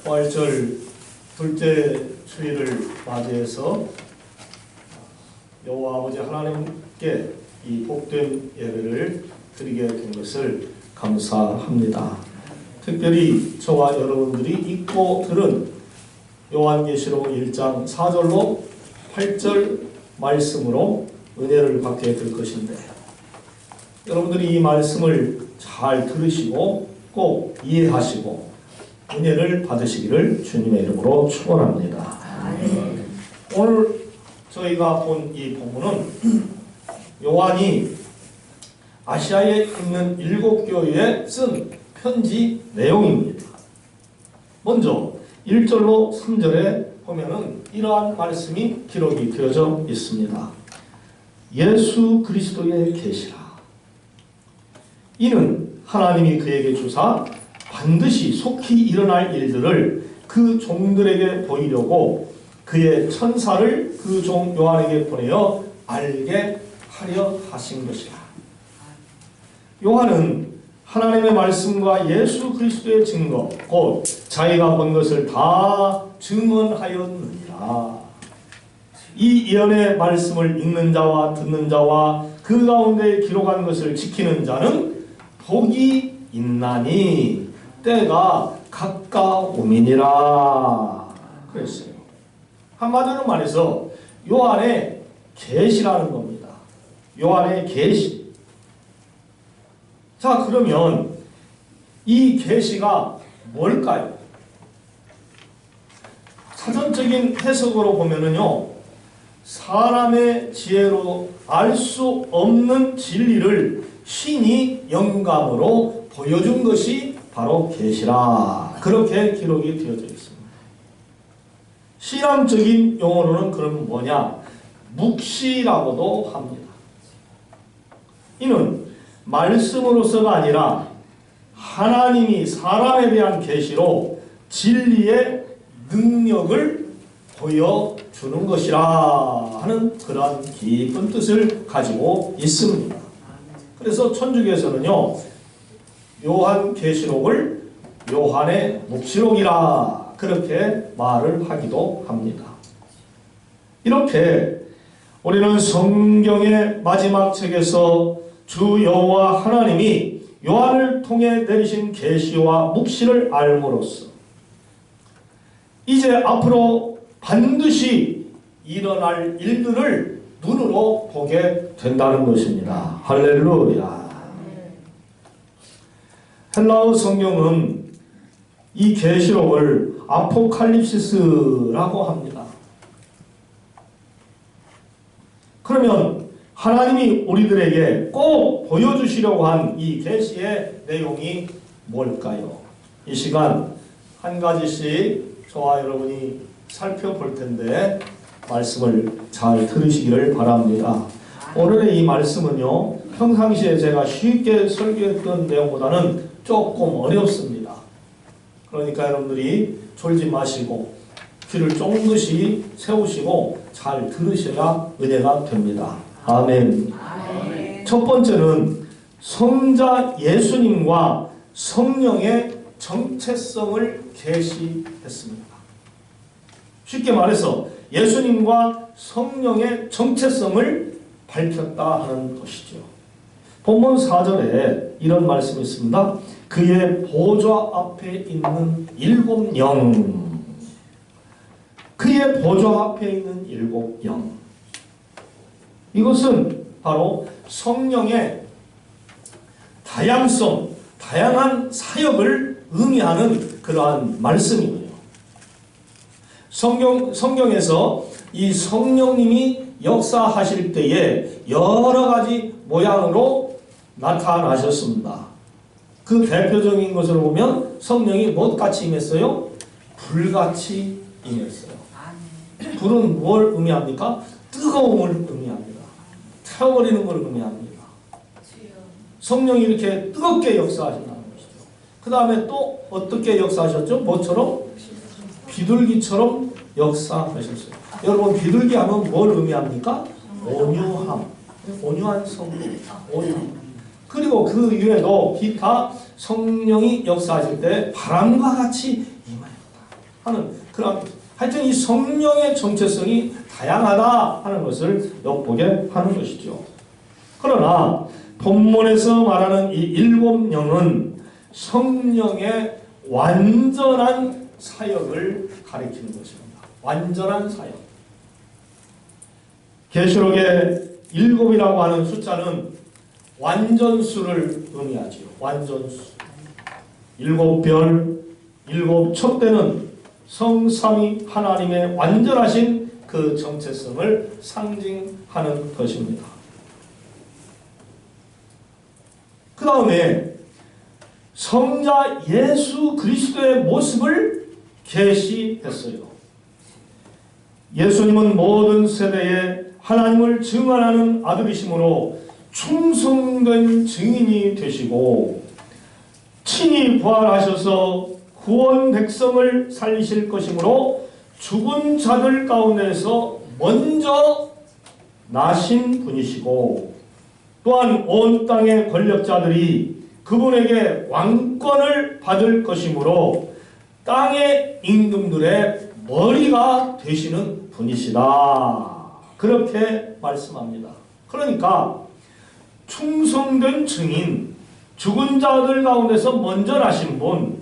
부활절 둘째 주일을 맞이해서 여호와 아버지 하나님께 이 복된 예배를 드리게 된 것을 감사합니다. 특별히 저와 여러분들이 읽고 들은 요한계시록 1장 4절로 8절 말씀으로 은혜를 받게 될 것인데, 여러분들이 이 말씀을 잘 들으시고 꼭 이해하시고 은혜를 받으시기를 주님의 이름으로 축원합니다. 오늘 저희가 본 이 본문은 요한이 아시아에 있는 7교회에 쓴 편지 내용입니다. 먼저 1절로 3절에 보면은 이러한 말씀이 기록이 되어져 있습니다. 예수 그리스도의 계시라. 이는 하나님이 그에게 주사 반드시 속히 일어날 일들을 그 종들에게 보이려고 그의 천사를 그 종 요한에게 보내어 알게 하려 하신 것이라. 요한은 하나님의 말씀과 예수 그리스도의 증거, 곧 자기가 본 것을 다 증언하였느니라. 이 예언의 말씀을 읽는 자와 듣는 자와 그 가운데 기록한 것을 지키는 자는 복이 있나니 때가 가까우미니라 그랬어요. 한마디로 말해서 요한의 계시라는 겁니다. 요한의 계시. 자, 그러면 이 계시가 뭘까요? 사전적인 해석으로 보면은요, 사람의 지혜로 알 수 없는 진리를 신이 영감으로 보여준 것이 바로 계시라. 그렇게 기록이 되어져 있습니다. 신앙적인 용어로는 그럼 뭐냐? 묵시라고도 합니다. 이는 말씀으로서가 아니라 하나님이 사람에 대한 계시로 진리의 능력을 보여주는 것이라 하는 그러한 깊은 뜻을 가지고 있습니다. 그래서 천주교에서는요, 요한계시록을 요한의 묵시록이라 그렇게 말을 하기도 합니다. 이렇게 우리는 성경의 마지막 책에서 주 여호와 하나님이 요한을 통해 내리신 계시와 묵시를 알므로써 이제 앞으로 반드시 일어날 일들을 눈으로 보게 된다는 것입니다. 할렐루야. 헬라어 성경은 이 계시록을 아포칼립시스라고 합니다. 그러면 하나님이 우리들에게 꼭 보여주시려고 한 이 계시의 내용이 뭘까요? 이 시간 한 가지씩 저와 여러분이 살펴볼 텐데 말씀을 잘 들으시기를 바랍니다. 오늘의 이 말씀은요, 평상시에 제가 쉽게 설교했던 내용보다는 조금 어렵습니다. 그러니까 여러분들이 졸지 마시고 귀를 쫑긋이 세우시고 잘 들으셔야 은혜가 됩니다. 아멘. 첫 번째는 성자 예수님과 성령의 정체성을 계시했습니다. 쉽게 말해서 예수님과 성령의 정체성을 밝혔다 하는 것이죠. 본문 4절에 이런 말씀이 있습니다. 그의 보좌 앞에 있는 7영. 그의 보좌 앞에 있는 7영. 이것은 바로 성령의 다양성, 다양한 사역을 의미하는 그러한 말씀이에요. 성경에서 이 성령님이 역사하실 때에 여러 가지 모양으로 나타나셨습니다. 그 대표적인 것으로 보면 성령이 무엇같이 임했어요? 불같이 임했어요. 불은 뭘 의미합니까? 뜨거움을 의미합니다. 태워버리는 걸 의미합니다. 성령이 이렇게 뜨겁게 역사하신다는 것이죠. 그 다음에 또 어떻게 역사하셨죠? 뭐처럼? 비둘기처럼 역사하셨어요. 여러분, 비둘기 하면 뭘 의미합니까? 온유함, 온유한 성령, 온유. 그리고 그 이외에도 기타 성령이 역사하실 때 바람과 같이 임하였다. 하는 그런 하여튼 이 성령의 정체성이 다양하다 하는 것을 엿보게 하는 것이죠. 그러나 본문에서 말하는 이 7영은 성령의 완전한 사역을 가리키는 것입니다. 완전한 사역. 계시록의 7이라고 하는 숫자는 완전수를 의미하지요. 완전수. 7별, 7촛대는 성삼위 하나님의 완전하신 그 정체성을 상징하는 것입니다. 그 다음에 성자 예수 그리스도의 모습을 계시했어요. 예수님은 모든 세대에 하나님을 증언하는 아들이시므로 충성된 증인이 되시고 친히 부활하셔서 구원 백성을 살리실 것이므로 죽은 자들 가운데서 먼저 나신 분이시고 또한 온 땅의 권력자들이 그분에게 왕권을 받을 것이므로 땅의 임금들의 머리가 되시는 분이시다. 그렇게 말씀합니다. 그러니까 충성된 증인, 죽은 자들 가운데서 먼저 나신 분,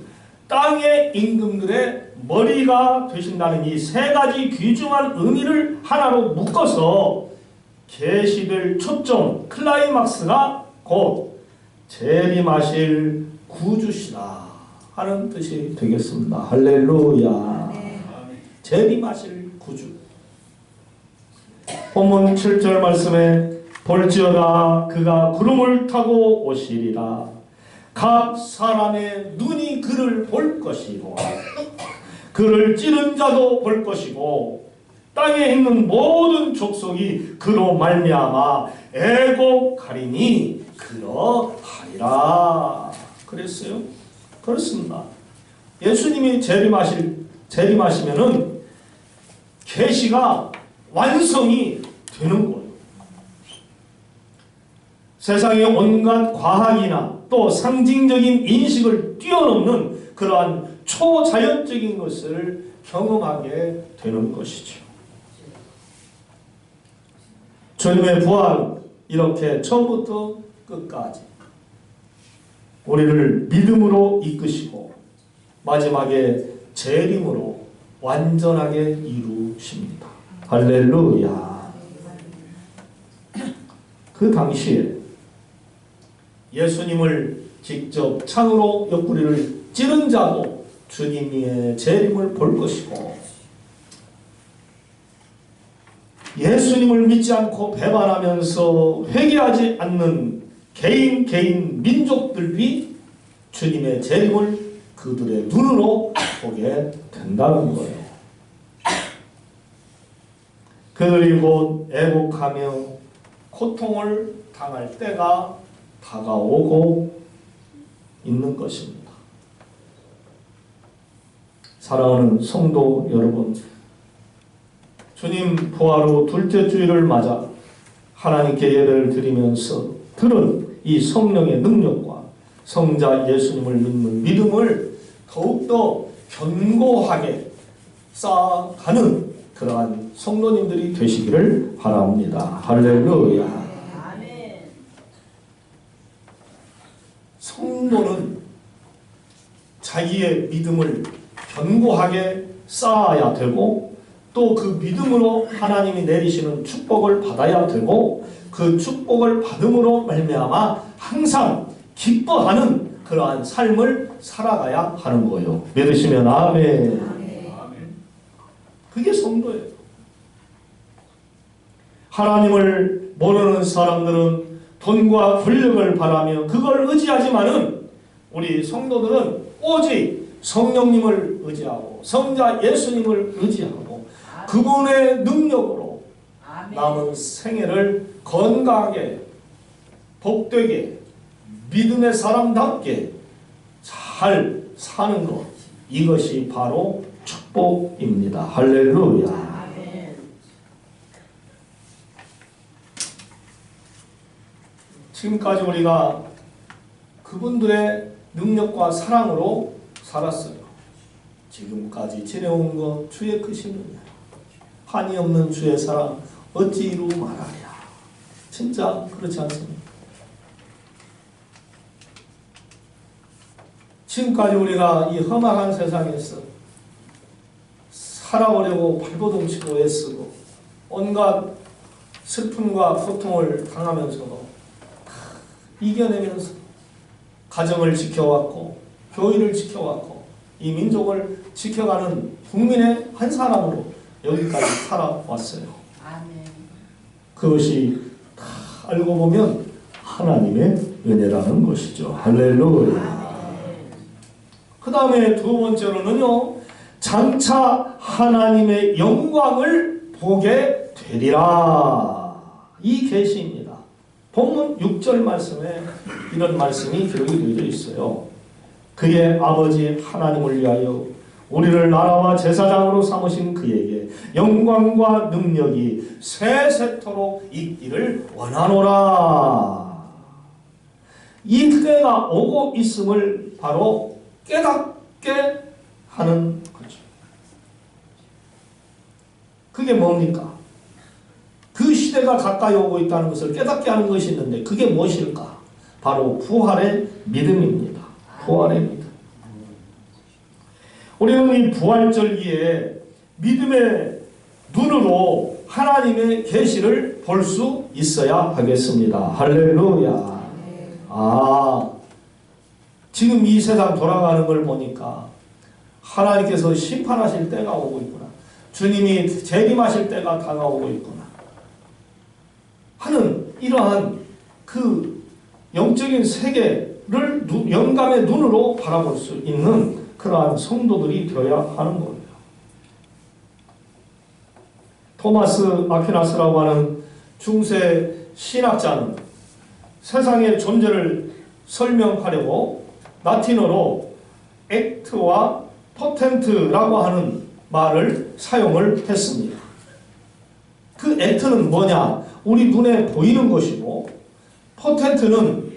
땅의 임금들의 머리가 되신다는 이 세 가지 귀중한 의미를 하나로 묶어서 계시될 초점, 클라이막스가 곧 재림하실 구주시다 하는 뜻이 되겠습니다. 할렐루야. 재림하실 구주. 본문 7절 말씀에 볼지어다 그가 구름을 타고 오시리라. 각 사람의 눈이 그를 볼 것이고 그를 찌른 자도 볼 것이고 땅에 있는 모든 족속이 그로 말미암아 애곡하리니 그러하리라. 그랬어요? 그렇습니다. 예수님이 재림하시면은 계시가 완성이 되는 거예요. 세상의 온갖 과학이나 또 상징적인 인식을 뛰어넘는 그러한 초자연적인 것을 경험하게 되는 것이죠. 주님의 부활 이렇게 처음부터 끝까지 우리를 믿음으로 이끄시고 마지막에 재림으로 완전하게 이루십니다. 할렐루야. 그 당시에 예수님을 직접 창으로 옆구리를 찌른 자도 주님의 재림을 볼 것이고 예수님을 믿지 않고 배반하면서 회개하지 않는 개인 민족들이 주님의 재림을 그들의 눈으로 보게 된다는 거예요. 그들이 곧 애곡하며 고통을 당할 때가 다가오고 있는 것입니다. 사랑하는 성도 여러분, 주님 부활 후 둘째 주일을 맞아 하나님께 예배를 드리면서 들은 이 성령의 능력과 성자 예수님을 믿는 믿음을 더욱더 견고하게 쌓아가는 그러한 성도님들이 되시기를 바랍니다. 할렐루야. 성도는 자기의 믿음을 견고하게 쌓아야 되고 또 그 믿음으로 하나님이 내리시는 축복을 받아야 되고 그 축복을 받음으로 말미암아 항상 기뻐하는 그러한 삶을 살아가야 하는 거예요. 믿으시면 아멘. 그게 성도예요. 하나님을 모르는 사람들은 돈과 권력을 바라며 그걸 의지하지만은 우리 성도들은 오직 성령님을 의지하고 성자 예수님을 의지하고 그분의 능력으로 남은 생애를 건강하게 복되게 믿음의 사람답게 잘 사는 것, 이것이 바로 축복입니다. 할렐루야. 지금까지 우리가 그분들의 능력과 사랑으로 살았어요. 지금까지 지내온 것 주의 크신 은혜로 한이 없는 주의 사랑 어찌 이루 말하랴. 진짜 그렇지 않습니까? 지금까지 우리가 이 험악한 세상에서 살아보려고 발버둥치고 애쓰고 온갖 슬픔과 고통을 당하면서도 이겨내면서 가정을 지켜왔고 교회를 지켜왔고 이 민족을 지켜가는 국민의 한 사람으로 여기까지 살아왔어요. 그것이 다 알고 보면 하나님의 은혜라는 것이죠. 할렐루야. 그 다음에 두 번째로는요, 장차 하나님의 영광을 보게 되리라. 이 계시입니다. 본문 6절 말씀에 이런 말씀이 기록이 되어 있어요. 그의 아버지 하나님을 위하여 우리를 나라와 제사장으로 삼으신 그에게 영광과 능력이 세세토록 있기를 원하노라. 이 때가 오고 있음을 바로 깨닫게 하는 거죠. 그게 뭡니까? 그 시대가 가까이 오고 있다는 것을 깨닫게 하는 것이 있는데 그게 무엇일까? 바로 부활의 믿음입니다. 부활의 믿음. 우리는 이 부활절기에 믿음의 눈으로 하나님의 계시를 볼 수 있어야 하겠습니다. 할렐루야. 지금 이 세상 돌아가는 걸 보니까 하나님께서 심판하실 때가 오고 있구나. 주님이 재림하실 때가 다가오고 있구나 하는 이러한 그 영적인 세계를 영감의 눈으로 바라볼 수 있는 그러한 성도들이 되어야 하는 거예요. 토마스 아퀴나스라고 하는 중세 신학자는 세상의 존재를 설명하려고 라틴어로 액트와 포텐트라고 하는 말을 사용을 했습니다. 그 액트는 뭐냐? 우리 눈에 보이는 것이고 포텐트는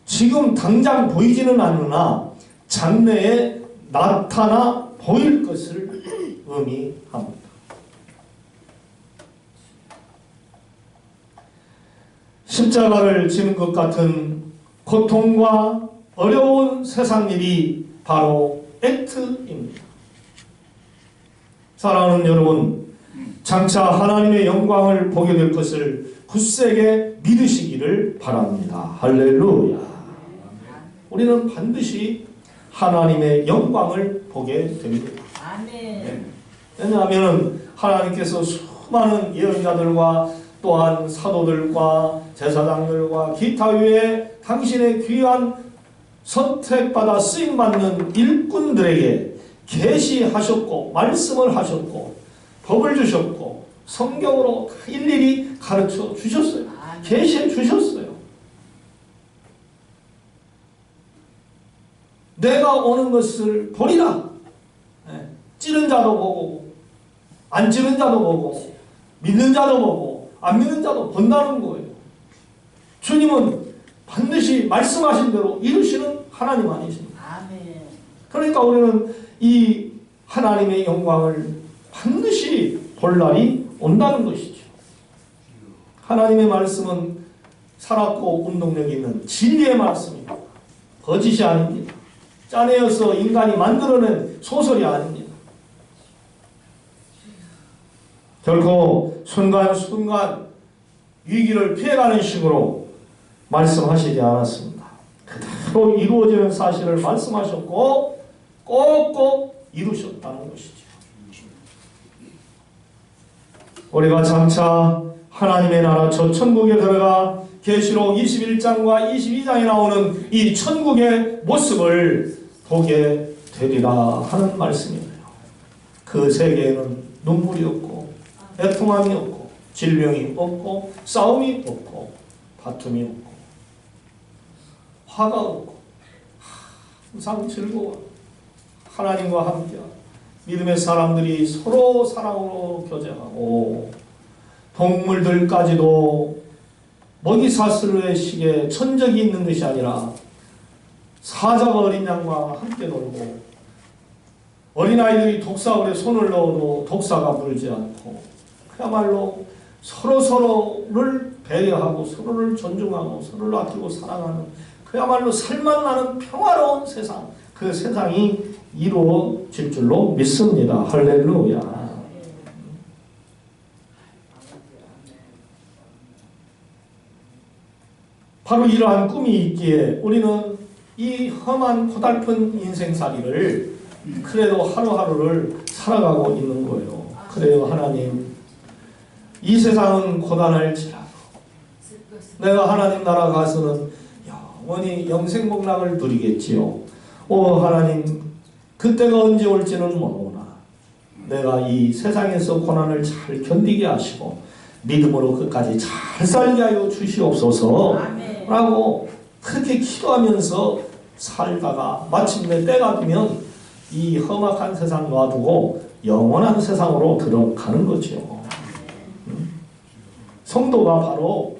지금 당장 보이지는 않으나 장래에 나타나 보일 것을 의미합니다. 십자가를 지는 것 같은 고통과 어려운 세상 일이 바로 액트입니다. 사랑하는 여러분, 장차 하나님의 영광을 보게 될 것을 굳세게 믿으시기를 바랍니다. 할렐루야. 우리는 반드시 하나님의 영광을 보게 됩니다. 네. 왜냐하면 하나님께서 수많은 예언자들과 또한 사도들과 제사장들과 기타 외에 당신의 귀한 선택받아 쓰임받는 일꾼들에게 계시하셨고 말씀을 하셨고 법을 주셨고 성경으로 일일이 가르쳐 주셨어요. 계시해 주셨어요. 내가 오는 것을 보리라. 찌른 자도 보고 안 찌른 자도 보고 믿는 자도 보고 안 믿는 자도 본다는 거예요. 주님은 반드시 말씀하신 대로 이루시는 하나님 아니십니까? 아멘. 그러니까 우리는 이 하나님의 영광을 반드시 볼 날이 온다는 것이죠. 하나님의 말씀은 살았고 운동력 있는 진리의 말씀입니다. 거짓이 아닙니다. 짜내어서 인간이 만들어낸 소설이 아닙니다. 결코 순간순간 위기를 피해가는 식으로 말씀하시지 않았습니다. 그대로 이루어지는 사실을 말씀하셨고 꼭꼭 이루셨다는 것이죠. 우리가 장차 하나님의 나라 저 천국에 들어가 계시록 21장과 22장에 나오는 이 천국의 모습을 보게 되리라 하는 말씀이에요. 그 세계에는 눈물이 없고 애통함이 없고 질병이 없고 싸움이 없고 다툼이 없고 화가 없고 항상 즐거워 하나님과 함께 믿음의 사람들이 서로 사랑으로 교제하고 동물들까지도 먹이사슬의 식에 천적이 있는 것이 아니라 사자가 어린 양과 함께 놀고 어린아이들이 독사물에 손을 넣어도 독사가 물지 않고 그야말로 서로서로를 배려하고 서로를 존중하고 서로를 아끼고 사랑하는 그야말로 살맛나는 평화로운 세상, 그 세상이 이루어질 줄로 믿습니다. 할렐루야. 바로 이러한 꿈이 있기에 우리는 이 험한 고달픈 인생살이를 그래도 하루하루를 살아가고 있는 거예요. 그래요, 하나님. 이 세상은 고단할지라도 내가 하나님 나라 가서는 영원히 영생복락을 누리겠지요. 오 하나님, 그때가 언제 올지는 모르나 내가 이 세상에서 고난을 잘 견디게 하시고 믿음으로 끝까지 잘 살게 하여 주시옵소서 라고 그렇게 기도하면서 살다가 마침내 때가 되면 이 험악한 세상 놔두고 영원한 세상으로 들어가는 거죠. 성도가 바로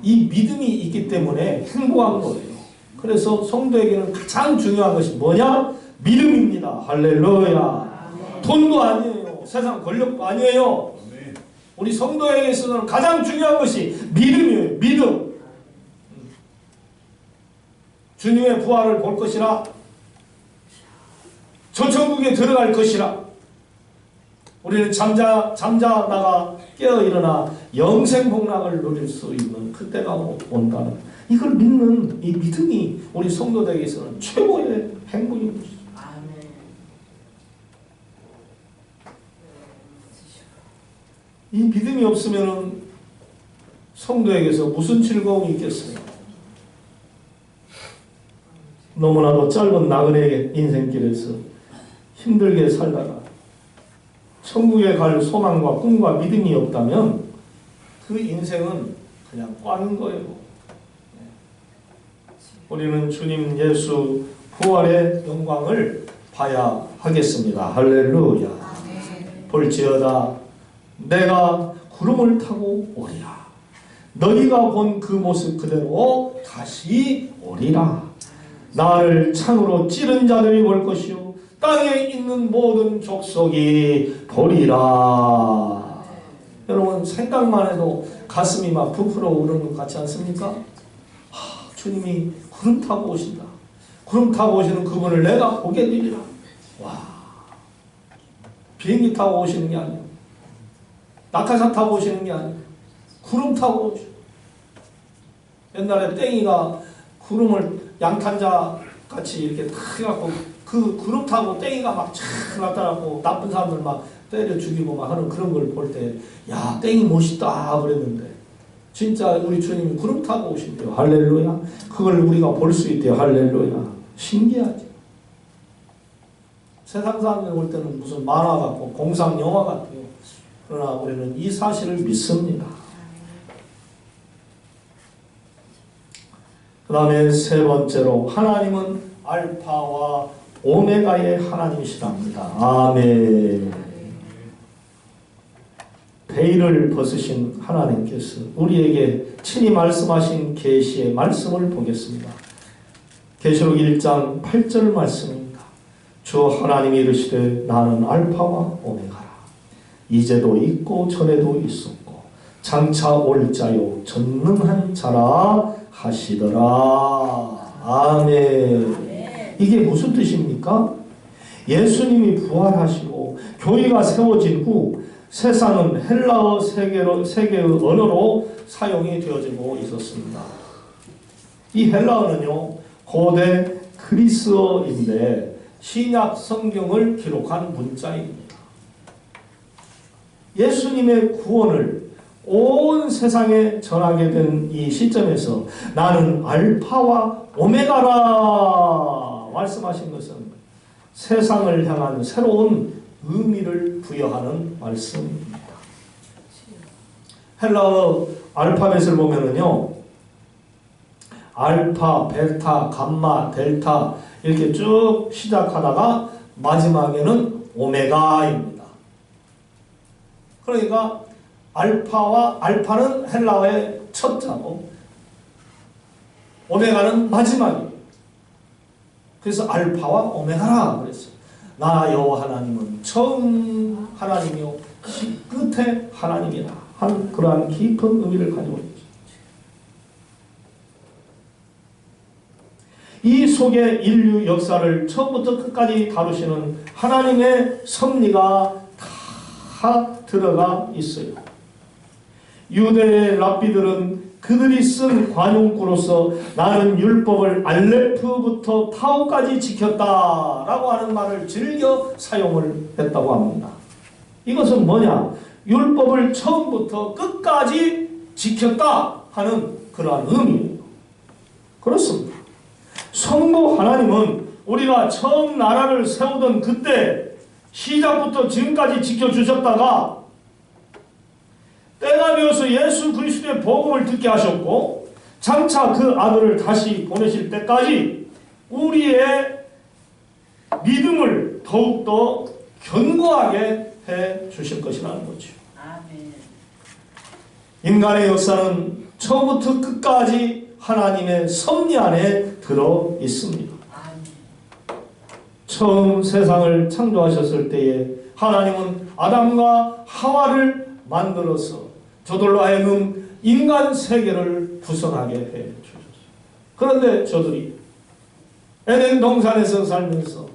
이 믿음이 있기 때문에 행복한 거예요. 그래서 성도에게는 가장 중요한 것이 뭐냐? 믿음입니다. 할렐루야. 돈도 아니에요. 세상 권력도 아니에요. 우리 성도에게 있어서는 가장 중요한 것이 믿음이에요. 믿음. 주님의 부활을 볼 것이라, 저 천국에 들어갈 것이라, 우리는 잠자다가 깨어 일어나 영생복락을 누릴 수 있는 그때가 온다는 이걸 믿는 이 믿음이 우리 성도들에게서는 최고의 행복입니다. 이 믿음이 없으면 성도에게서 무슨 즐거움이 있겠어요? 너무나도 짧은 나그네 인생길에서 힘들게 살다가 천국에 갈 소망과 꿈과 믿음이 없다면 그 인생은 그냥 꽝인 거예요. 우리는 주님 예수 부활의 영광을 봐야 하겠습니다. 할렐루야. 볼지어다 내가 구름을 타고 오리라. 너희가 본 그 모습 그대로 다시 오리라. 나를 창으로 찌른 자들이 볼 것이요 땅에 있는 모든 족속이 보리라. 여러분 생각만 해도 가슴이 막 부풀어 오르는 것 같지 않습니까? 주님이 구름 타고 오신다. 구름 타고 오시는 그분을 내가 보게 되리라. 와, 비행기 타고 오시는 게 아니에요. 낙하산 타고 오시는 게 아니에요. 구름 타고 오시는. 옛날에 땡이가 구름을 양탄자 같이 이렇게 탁 해갖고 그 구름 타고 땡이가 막 촥 나타나고 나쁜 사람들 막 때려 죽이고 막 하는 그런 걸 볼 때 야 땡이 멋있다 그랬는데 진짜 우리 주님이 구름 타고 오신대요. 할렐루야. 그걸 우리가 볼 수 있대요. 할렐루야. 신기하죠. 세상 사람들 볼 때는 무슨 만화 같고 공상 영화 같아요. 그러나 우리는 이 사실을 믿습니다. 그 다음에 세 번째로 하나님은 알파와 오메가의 하나님이시랍니다. 아멘. 베일을 벗으신 하나님께서 우리에게 친히 말씀하신 계시의 말씀을 보겠습니다. 계시록 1장 8절 말씀입니다. 주 하나님이 이르시되 나는 알파와 오메가라. 이제도 있고 전에도 있었고 장차 올 자요 전능한 자라 하시더라. 아멘. 이게 무슨 뜻입니까? 예수님이 부활하시고 교회가 세워진 후 세상은 헬라어 세계의 언어로 사용이 되어지고 있었습니다. 이 헬라어는요 고대 그리스어인데 신약 성경을 기록한 문자입니다. 예수님의 구원을 온 세상에 전하게 된 이 시점에서 나는 알파와 오메가라 말씀하신 것은 세상을 향한 새로운 의미를 부여하는 말씀입니다. 헬라어 알파벳을 보면은요 알파, 베타, 감마, 델타 이렇게 쭉 시작하다가 마지막에는 오메가입니다. 그러니까 알파는 헬라어의 첫 자고 오메가는 마지막이에요. 그래서 알파와 오메가라 그랬어요. 나 여호와 하나님은 처음 하나님이요 끝에 하나님이다 하는 그러한 깊은 의미를 가지고 있죠. 이 속에 인류 역사를 처음부터 끝까지 다루시는 하나님의 섭리가 다 들어가 있어요. 유대의 랍비들은 그들이 쓴 관용구로서 나는 율법을 알레프부터 타우까지 지켰다라고 하는 말을 즐겨 사용을 했다고 합니다. 이것은 뭐냐? 율법을 처음부터 끝까지 지켰다 하는 그러한 의미예요. 그렇습니다. 성부 하나님은 우리가 처음 나라를 세우던 그때 시작부터 지금까지 지켜주셨다가 때가 되어서 예수 그리스도의 복음을 듣게 하셨고 장차 그 아들을 다시 보내실 때까지 우리의 믿음을 더욱더 견고하게 해 주실 것이라는 거죠. 아멘. 인간의 역사는 처음부터 끝까지 하나님의 섭리 안에 들어 있습니다. 아멘. 처음 세상을 창조하셨을 때에 하나님은 아담과 하와를 만들어서 저들로 하여금 인간 세계를 구성하게 해 주셨어요. 그런데 저들이 에덴 동산에서 살면서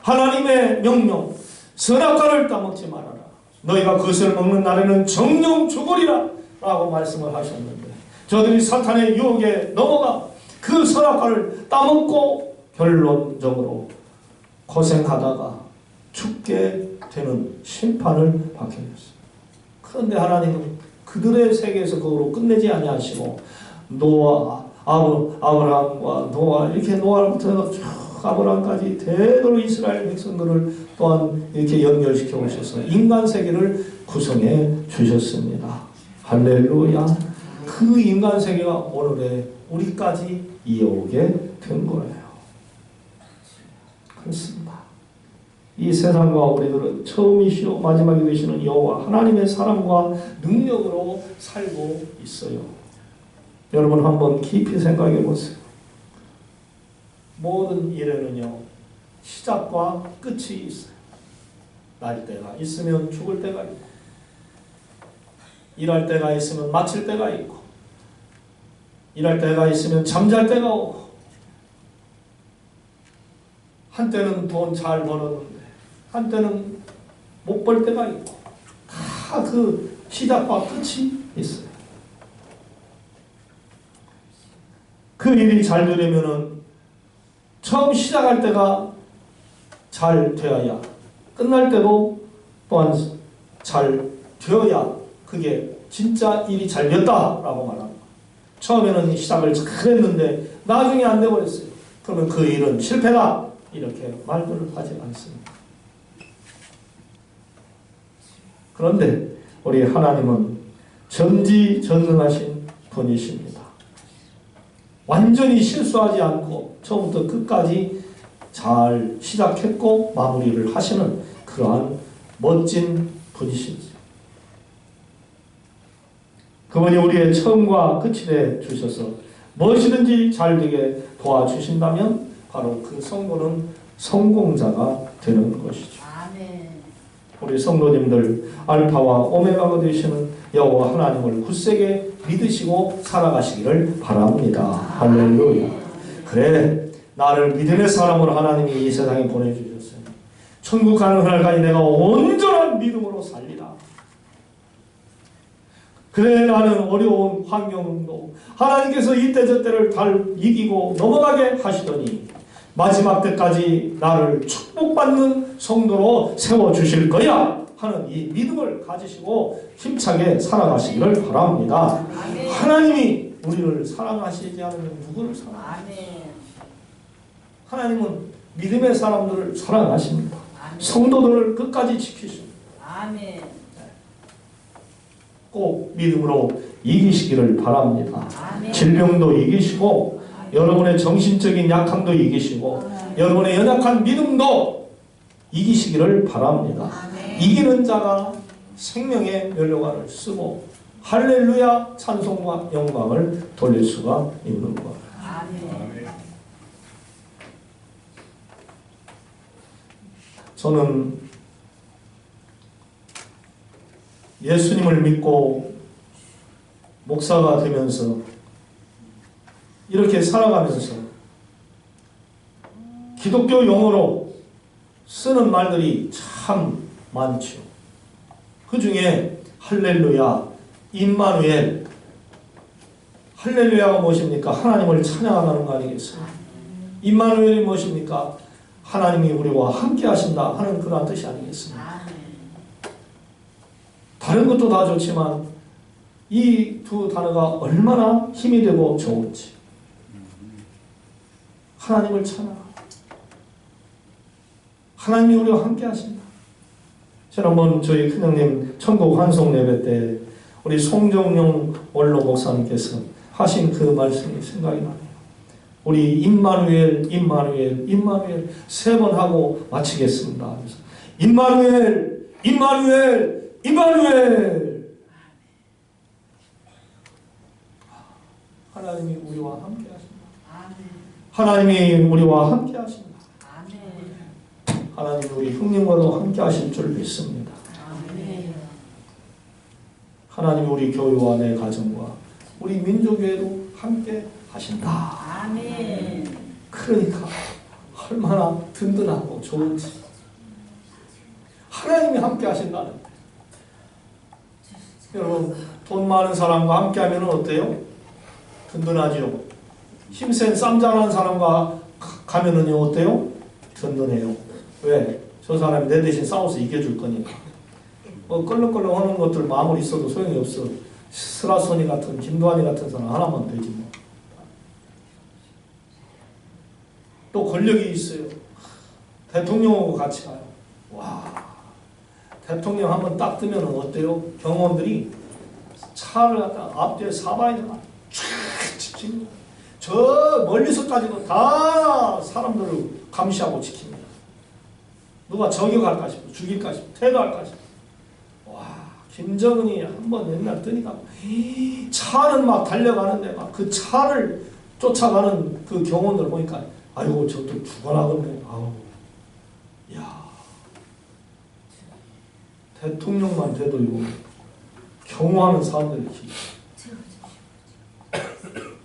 하나님의 명령 선악과를 따먹지 말아라. 너희가 그것을 먹는 날에는 정령 죽으리라 라고 말씀을 하셨는데 저들이 사탄의 유혹에 넘어가 그 선악과를 따먹고 결론적으로 고생하다가 죽게 되는 심판을 받게 됐어요. 그런데 하나님은 그들의 세계에서 그거로 끝내지 아니하시고 노아, 아브라함과 노아 이렇게 노아부터 쭉 아브라함까지 대대로 이스라엘 백성들을 또한 이렇게 연결시켜 오셔서 인간 세계를 구성해 주셨습니다. 할렐루야. 그 인간 세계가 오늘의 우리까지 이어오게 된 거예요. 그렇습니다. 이 세상과 우리들은 처음이시오 마지막이 되시는 여호와 하나님의 사랑과 능력으로 살고 있어요. 여러분 한번 깊이 생각해 보세요. 모든 일에는요 시작과 끝이 있어요. 날 때가 있으면 죽을 때가 있고 일할 때가 있으면 마칠 때가 있고 일할 때가 있으면 잠잘 때가 오고 한때는 돈 잘 벌었는데 한때는 못 벌 때가 있고 다 그 시작과 끝이 있어요. 그 일이 잘 되려면은 처음 시작할 때가 잘 되어야 끝날 때도 또한 잘 되어야 그게 진짜 일이 잘 됐다라고 말합니다. 처음에는 시작을 잘 했는데 나중에 안 돼버렸어요. 그러면 그 일은 실패다 이렇게 말들을 하지 않습니다. 그런데 우리 하나님은 전지전능하신 분이십니다. 완전히 실수하지 않고 처음부터 끝까지 잘 시작했고 마무리를 하시는 그러한 멋진 분이십니다. 그분이 우리의 처음과 끝이 돼 주셔서 무엇이든지 잘 되게 도와주신다면 바로 그 성도는 성공자가 되는 것이죠. 아멘. 우리 성도님들 알파와 오메가가 되시는 여호와 하나님을 굳세게 믿으시고 살아가시기를 바랍니다. 할렐루야. 그래 나를 믿음의 사람으로 하나님이 이 세상에 보내주셨어요. 천국 가는 그날까지 내가 온전한 믿음으로 살리라. 그래 나는 어려운 환경도 하나님께서 이때 저때를 잘 이기고 넘어가게 하시더니 마지막 때까지 나를 축복받는 성도로 세워주실 거야 하는 이 믿음을 가지시고 힘차게 살아가시기를 바랍니다. 아멘. 하나님이 우리를 사랑하시지 않으면 누구를 사랑하십니까? 아멘. 하나님은 믿음의 사람들을 사랑하십니다. 아멘. 성도들을 끝까지 지키십니다. 아멘. 꼭 믿음으로 이기시기를 바랍니다. 아멘. 질병도 이기시고 여러분의 정신적인 약함도 이기시고 여러분의 연약한 믿음도 이기시기를 바랍니다. 아멘. 이기는 자가 생명의 면류관을 쓰고 할렐루야 찬송과 영광을 돌릴 수가 있는 것. 아멘. 저는 예수님을 믿고 목사가 되면서 이렇게 살아가면서 기독교 용어로 쓰는 말들이 참 많죠. 그 중에 할렐루야, 임마누엘. 할렐루야가 무엇입니까? 하나님을 찬양하는 거 아니겠어요? 임마누엘이 무엇입니까? 하나님이 우리와 함께 하신다 하는 그런 뜻이 아니겠습니까? 다른 것도 다 좋지만 이 두 단어가 얼마나 힘이 되고 좋은지. 하나님을 찬양하고 하나님이 우리와 함께 하신다. 지난번 저희 큰형님 천국 환송 예배 때 우리 송정용 원로 목사님께서 하신 그 말씀이 생각이 나네요. 우리 임마누엘, 임마누엘, 임마누엘 3번 하고 마치겠습니다. 그래서 임마누엘, 임마누엘, 임마누엘. 하나님이 우리와 함께 하신다. 하나님이 우리와 함께 하신다. 하나님 우리 형님과도 함께 하실 줄 믿습니다. 하나님 우리 교회와 내 가정과 우리 민족에도 함께 하신다. 그러니까 얼마나 든든하고 좋은지. 하나님이 함께 하신다는. 여러분 돈 많은 사람과 함께 하면 어때요? 든든하죠. 힘센 쌈장한 사람과 가면은 어때요? 든든해요. 왜? 저 사람이 내 대신 싸워서 이겨줄 거니까. 껄렁껄렁 하는 것들 마음을 있어도 소용이 없어. 스라소니 같은 김도환이 같은 사람 하나만 되지 뭐. 또 권력이 있어요. 대통령하고 같이 가요. 와, 대통령 한번 딱 뜨면 어때요? 경호원들이 차를 갖다 앞뒤에 사방에다가 쫙 지킵니다. 저 멀리서까지도 다 사람들을 감시하고 지킵니다. 누가 저격할까 싶어, 죽일까 싶어, 태도할까 싶어. 와, 김정은이 한번 옛날 뜨니까 차는 막 달려가는데 막 그 차를 쫓아가는 그 경호원들 보니까 아이고 저도 죽어나겠네. 아우, 야, 대통령만 돼도 이거 경호하는 사람들이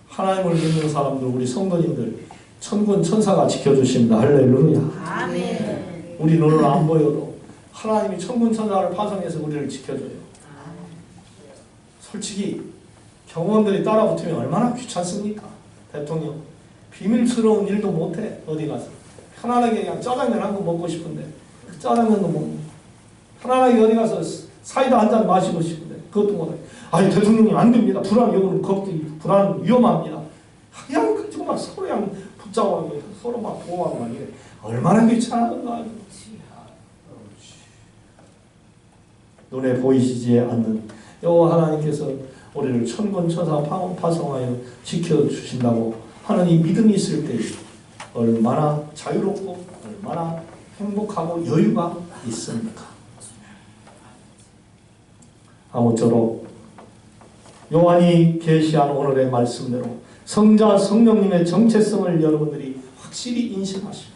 하나님을 믿는 사람들, 우리 성도님들 천군 천사가 지켜주십니다. 할렐루야. 아멘. 우리 눈으로 안 보여도 하나님이 천군 천사를 파송해서 우리를 지켜줘요. 솔직히 경호원들이 따라붙으면 얼마나 귀찮습니까? 대통령 비밀스러운 일도 못해. 어디 가서 편안하게 그냥 짜장면 한 거 먹고 싶은데 그 짜장면도 못 먹고, 편안하게 어디 가서 사이다 한 잔 마시고 싶은데 그것도 못해. 아니 대통령님 안 됩니다. 불안 여러분 불안 위험합니다. 그냥 가지고 막 서로 그냥 붙잡아가지고 서로 막 보호하고 막 이래. 얼마나 귀찮은가. 눈에 보이시지 않는 여호와 하나님께서 우리를 천군 천사 파송하여 지켜주신다고 하는 이 믿음이 있을 때 얼마나 자유롭고 얼마나 행복하고 여유가 있습니까? 아무쪼록 요한이 계시한 오늘의 말씀대로 성자 성령님의 정체성을 여러분들이 확실히 인식하시고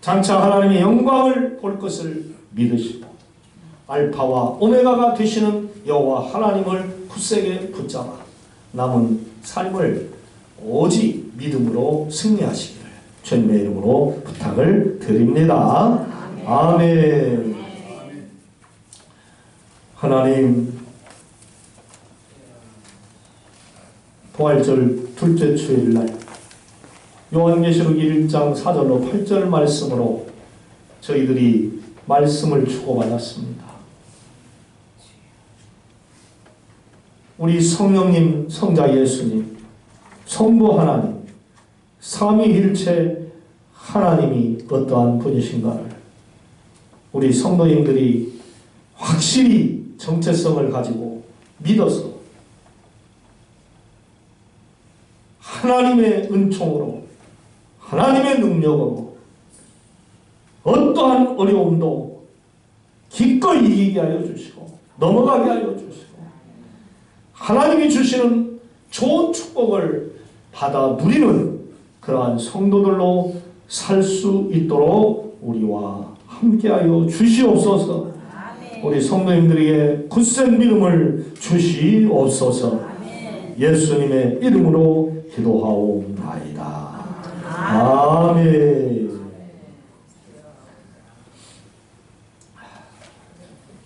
장차 하나님의 영광을 볼 것을 믿으시고 알파와 오메가가 되시는 여호와 하나님을 굳세게 붙잡아 남은 삶을 오직 믿음으로 승리하시기를 주님의 이름으로 부탁을 드립니다. 아멘. 하나님, 부활절 둘째 주일날 요한계시록 1장 4절로 8절 말씀으로 저희들이 말씀을 주고받았습니다. 우리 성령님, 성자 예수님, 성부 하나님, 삼위일체 하나님이 어떠한 분이신가를 우리 성도님들이 확실히 정체성을 가지고 믿어서 하나님의 은총으로 하나님의 능력으로 어떠한 어려움도 기꺼이 이기게 하여 주시고 넘어가게 하여 주시고 하나님이 주시는 좋은 축복을 받아 누리는 그러한 성도들로 살 수 있도록 우리와 함께하여 주시옵소서. 아멘. 우리 성도님들에게 굳센 믿음을 주시옵소서. 아멘. 예수님의 이름으로 기도하옵나이다. 아멘.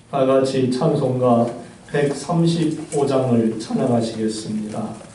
다 같이 찬송가 135장을 찬양하시겠습니다.